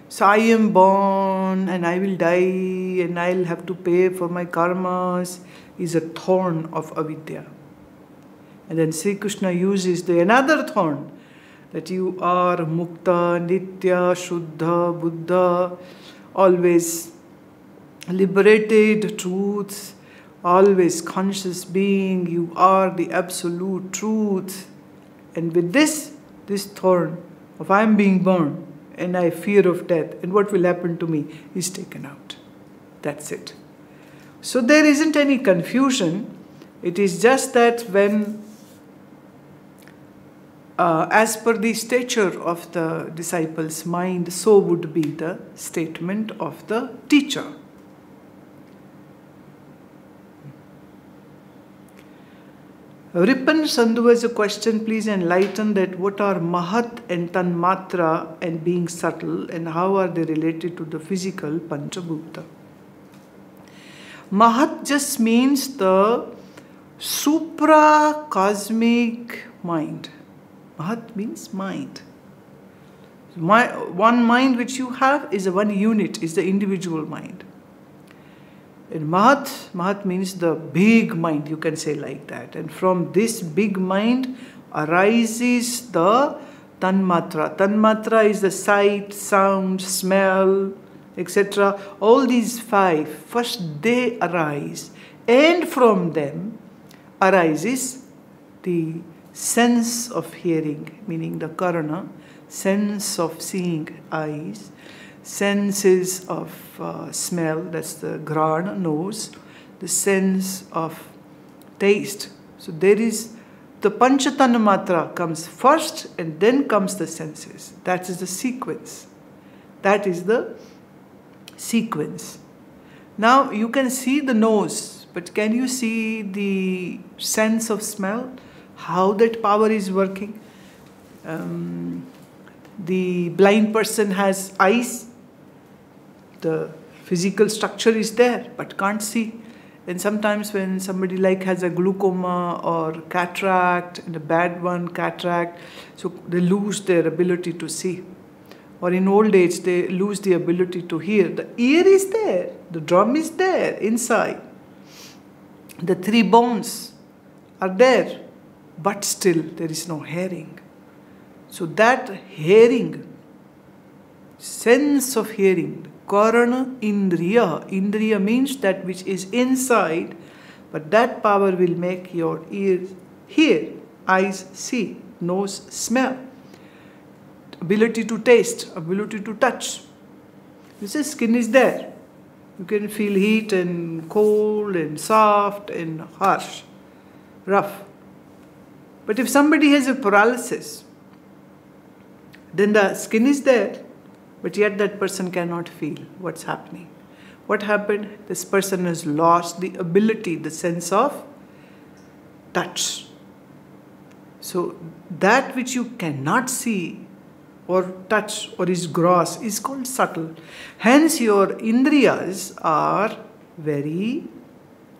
So I am born and I will die and I'll have to pay for my karmas is a thorn of avidya. And then Sri Krishna uses another thorn, that you are mukta, nitya, shuddha, buddha, always liberated truth, always conscious being, you are the absolute truth. And with this thorn of I am being born and I fear of death and what will happen to me is taken out. That's it. So there isn't any confusion. It is just that when as per the stature of the disciple's mind, so would be the statement of the teacher. Ripan Sandhu has a question, please enlighten that what are Mahat and Tan-matra and being subtle and how are they related to the physical Panchabhuta? Mahat just means the supra-cosmic mind. Mahat means mind. One mind which you have is one unit, is the individual mind. And Mahat means the big mind, you can say like that. And from this big mind arises the Tan-matra. Tan-matra is the sight, sound, smell, etc. All these five, first they arise. And from them arises the sense of hearing, meaning the karana, sense of seeing, eyes, senses of smell, that's the grana, nose, the sense of taste. So there is the Panchatanmatra comes first and then comes the senses. That is the sequence. That is the sequence. Now you can see the nose, but can you see the sense of smell? How that power is working? The blind person has eyes. The physical structure is there, but can't see. And sometimes when somebody has a glaucoma or cataract, and a bad one, cataract, so they lose their ability to see. Or in old age, they lose the ability to hear. The ear is there, the drum is there inside. The three bones are there, but still there is no hearing. So that hearing, sense of hearing, Karana Indriya. Indriya means that which is inside, but that power will make your ears hear, eyes see, nose smell, ability to taste, ability to touch. You see, skin is there. You can feel heat and cold and soft and harsh, rough. But if somebody has a paralysis, then the skin is there, but yet that person cannot feel what's happening. What happened? This person has lost the ability, the sense of touch. So that which you cannot see or touch or is gross is called subtle. Hence your indriyas are very,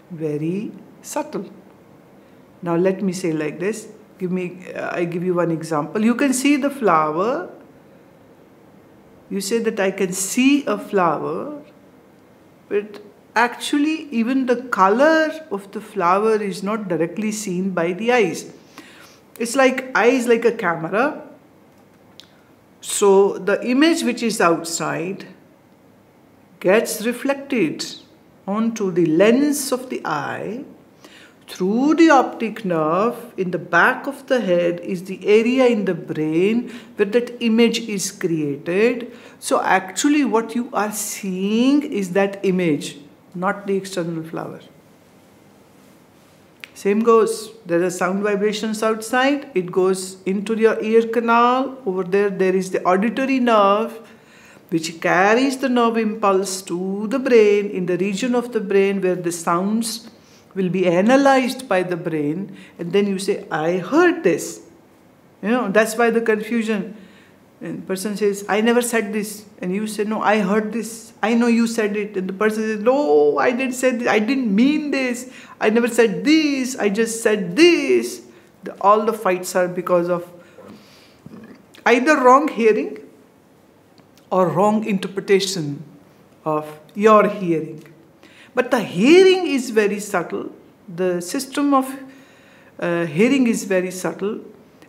very subtle. Now let me say like this. I give you one example. You can see the flower. You say that I can see a flower, but actually even the color of the flower is not directly seen by the eyes. It's like eyes like a camera. So the image which is outside gets reflected onto the lens of the eye. Through the optic nerve in the back of the head is the area in the brain where that image is created. So actually what you are seeing is that image, not the external flower. Same goes, there are sound vibrations outside, it goes into your ear canal. Over there is the auditory nerve which carries the nerve impulse to the brain, in the region of the brain where the sounds will be analyzed by the brain, and then you say, I heard this. That's why the confusion. And person says, I never said this. And you say, no, I heard this. I know you said it. And the person says, no, I didn't say this. I didn't mean this. I never said this. I just said this. All the fights are because of either wrong hearing or wrong interpretation of your hearing. But the hearing is very subtle. The system of hearing is very subtle.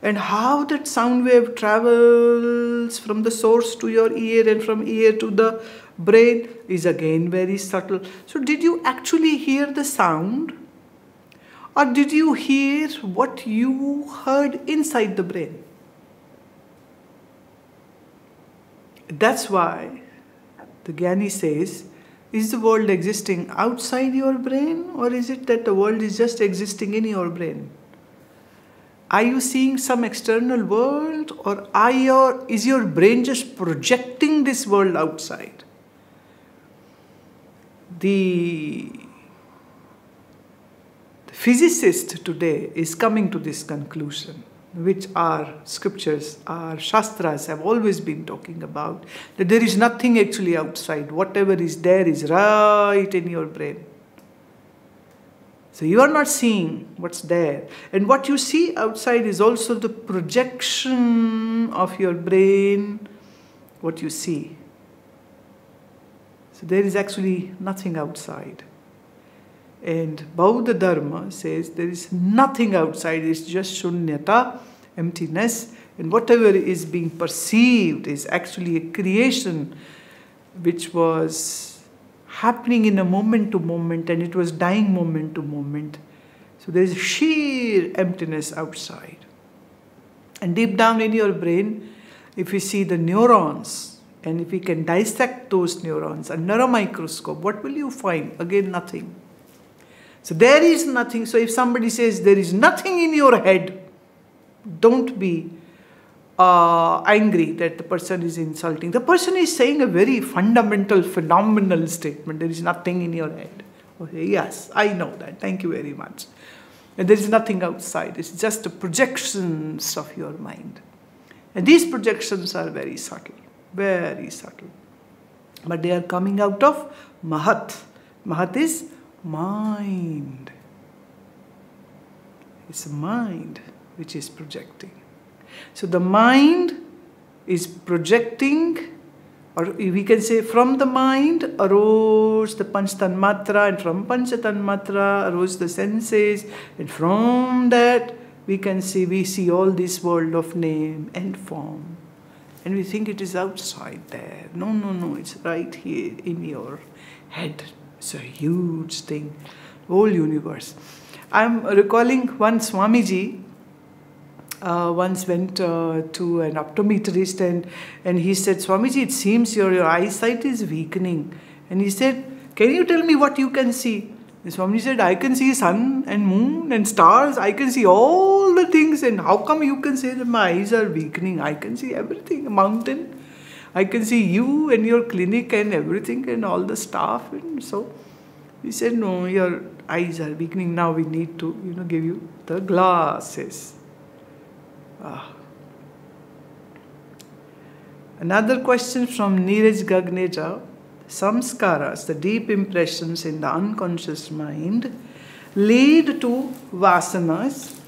And how that sound wave travels from the source to your ear and from ear to the brain is again very subtle. So did you actually hear the sound? Or did you hear what you heard inside the brain? That's why the Jnani says, is the world existing outside your brain, or is it that the world is just existing in your brain? Are you seeing some external world, or is your brain just projecting this world outside? The physicist today is coming to this conclusion, which our scriptures, our shastras have always been talking about, that there is nothing actually outside. Whatever is there is right in your brain. So you are not seeing what's there. And what you see outside is also the projection of your brain, what you see. So there is actually nothing outside. And Bauddha Dharma says there is nothing outside, it's just shunyata, emptiness, and whatever is being perceived is actually a creation which was happening in a moment to moment, and it was dying moment to moment. So there is sheer emptiness outside. And deep down in your brain, if you see the neurons, and if we can dissect those neurons under a microscope, what will you find? Again, nothing. So there is nothing. So if somebody says there is nothing in your head, don't be angry that the person is insulting. The person is saying a very fundamental, phenomenal statement. There is nothing in your head. Okay, yes, I know that. Thank you very much. And there is nothing outside. It's just the projections of your mind. And these projections are very subtle. Very subtle. But they are coming out of Mahat. Mahat is mind. It's a mind which is projecting. So the mind is projecting, or we can say from the mind arose the Tan-matra, and from Tan-matra arose the senses, and from that we see all this world of name and form. And we think it is outside there. No, no, no, it's right here in your head. It's a huge thing, whole universe. I'm recalling one Swamiji once went to an optometrist, and he said, Swamiji, it seems your eyesight is weakening. And he said, can you tell me what you can see? And Swamiji said, I can see sun and moon and stars. I can see all the things. And how come you can say that my eyes are weakening? I can see everything, a mountain. I can see you and your clinic and everything and all the staff. And so he said, no, your eyes are weakening. Now we need to, give you the glasses. Another question from Neeraj Gagneja. Samskaras, the deep impressions in the unconscious mind, lead to vasanas.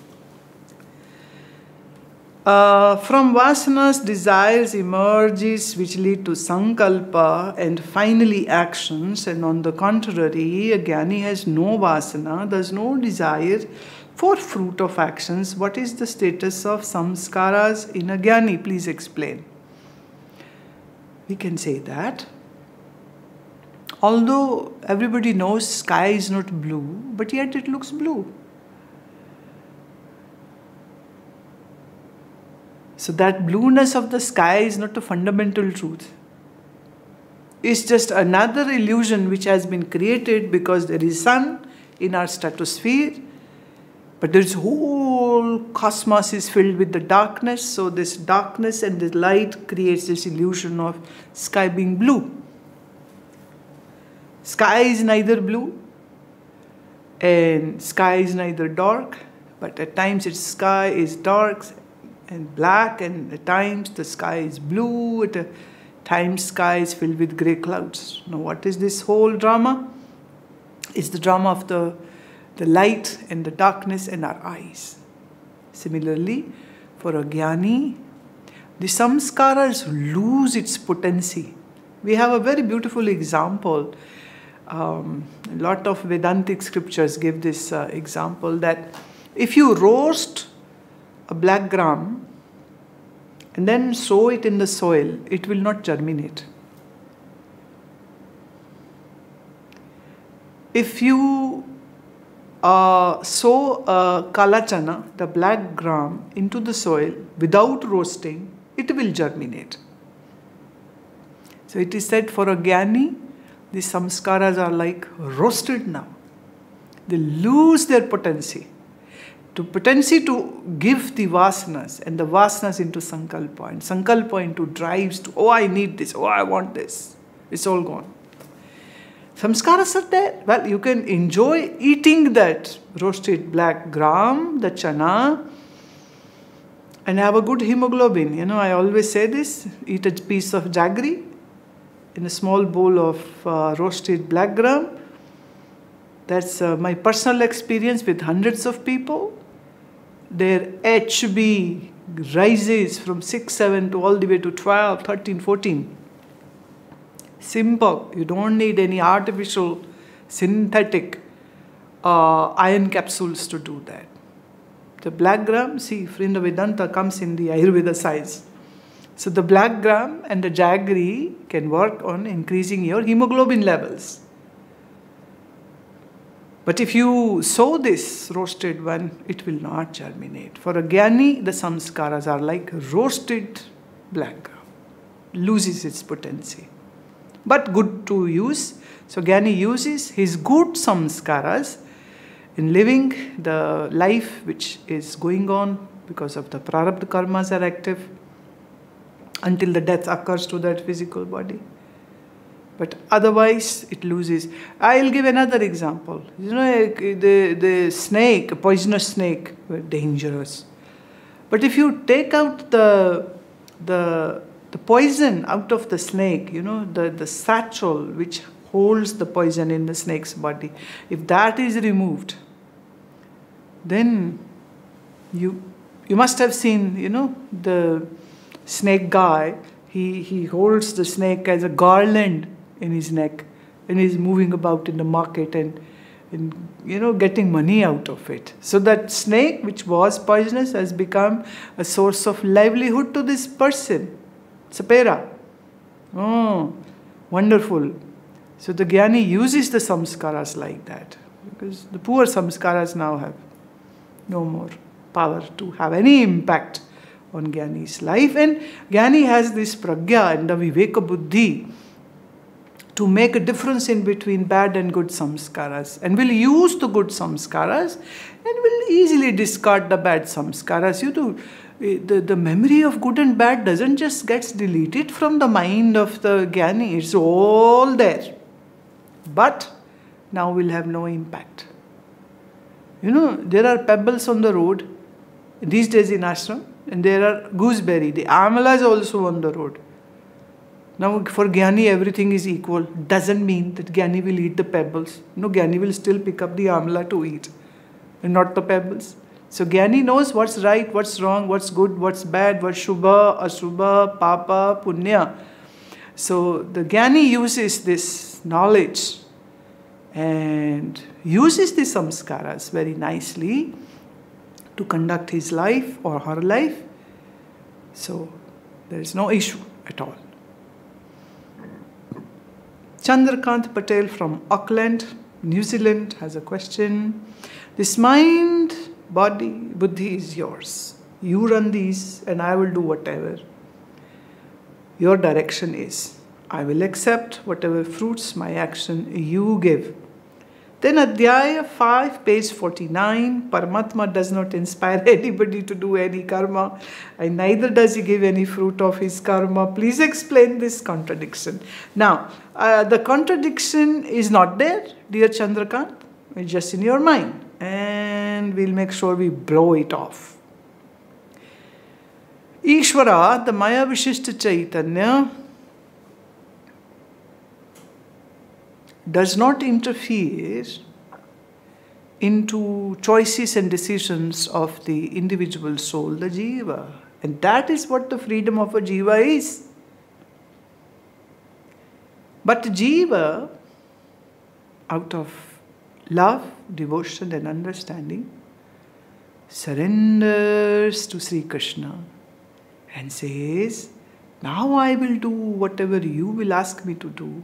From vasanas, desires emerges which lead to sankalpa and finally actions. And on the contrary, a Jnani has no vasana, there's no desire for fruit of actions. What is the status of samskaras in a Jnani? Please explain. We can say that although everybody knows sky is not blue, but yet it looks blue. So that blueness of the sky is not a fundamental truth. It's just another illusion which has been created because there is sun in our stratosphere, but this whole cosmos is filled with the darkness. So this darkness and the light creates this illusion of sky being blue. Sky is neither blue and sky is neither dark, but at times its sky is dark and black, and at times the sky is blue, at times sky is filled with grey clouds. Now what is this whole drama? It's the drama of the light and the darkness in our eyes. Similarly, for a Jnani, the samskaras lose its potency. We have a very beautiful example. A lot of Vedantic scriptures give this example that if you roast a black gram and then sow it in the soil, it will not germinate. If you sow a kala chana, the black gram, into the soil without roasting, it will germinate. So it is said for a jnani, the samskaras are like roasted now. They lose their potency. Potency to give the vasanas, and the vasanas into sankalpa, and sankalpa into drives to, oh, I need this, oh, I want this. It's all gone. Samskaras are there. Well, you can enjoy eating that roasted black gram, the chana, and have a good hemoglobin. You know, I always say this, eat a piece of jaggery in a small bowl of roasted black gram. That's my personal experience with hundreds of people. Their HB rises from 6, 7 to all the way to 12, 13, 14. Simple. You don't need any artificial, synthetic iron capsules to do that. The black gram, see, in the Vedanta comes in the Ayurveda science. So the black gram and the jaggery can work on increasing your hemoglobin levels. But if you sow this roasted one, it will not germinate. For a jnani, the samskaras are like roasted black gram. Loses its potency. But good to use. So jnani uses his good samskaras in living the life which is going on because of the prarabdha karmas are active until the death occurs to that physical body. But otherwise, it loses. I'll give another example. You know, the snake, a poisonous snake, were dangerous. But if you take out the poison out of the snake, you know, the satchel which holds the poison in the snake's body, if that is removed, then you must have seen, you know, the snake guy, he holds the snake as a garland in his neck and he's moving about in the market and you know, getting money out of it. So that snake which was poisonous has become a source of livelihood to this person. Sapera. Oh, wonderful. So the jnani uses the samskaras like that because the poor samskaras now have no more power to have any impact on jnani's life. And jnani has this pragya and the viveka buddhi to make a difference in between bad and good samskaras, and will use the good samskaras and will easily discard the bad samskaras. You know, the memory of good and bad doesn't just get deleted from the mind of the jnani, it's all there. But now will have no impact. You know, there are pebbles on the road these days in ashram, and there are gooseberry, the amala is also on the road. Now, for jnani, everything is equal. Doesn't mean that jnani will eat the pebbles. No, jnani will still pick up the amla to eat, and not the pebbles. So, jnani knows what's right, what's wrong, what's good, what's bad, what's shubha, ashubha, papa, punya. So, the jnani uses this knowledge and uses the samskaras very nicely to conduct his life or her life. So, there is no issue at all. Chandrakant Patel from Auckland, New Zealand has a question. This mind, body, buddhi is yours. You run these and I will do whatever your direction is. I will accept whatever fruits my action you give. Then Adhyaya 5, page 49, Paramatma does not inspire anybody to do any karma, and neither does he give any fruit of his karma. Please explain this contradiction. Now, the contradiction is not there, dear Chandrakant. It's just in your mind. And we'll make sure we blow it off. Ishvara, the Maya Vishishta Chaitanya, does not interfere into choices and decisions of the individual soul, the jiva. And that is what the freedom of a jiva is. But jiva, out of love, devotion and understanding, surrenders to Sri Krishna and says, now I will do whatever you will ask me to do.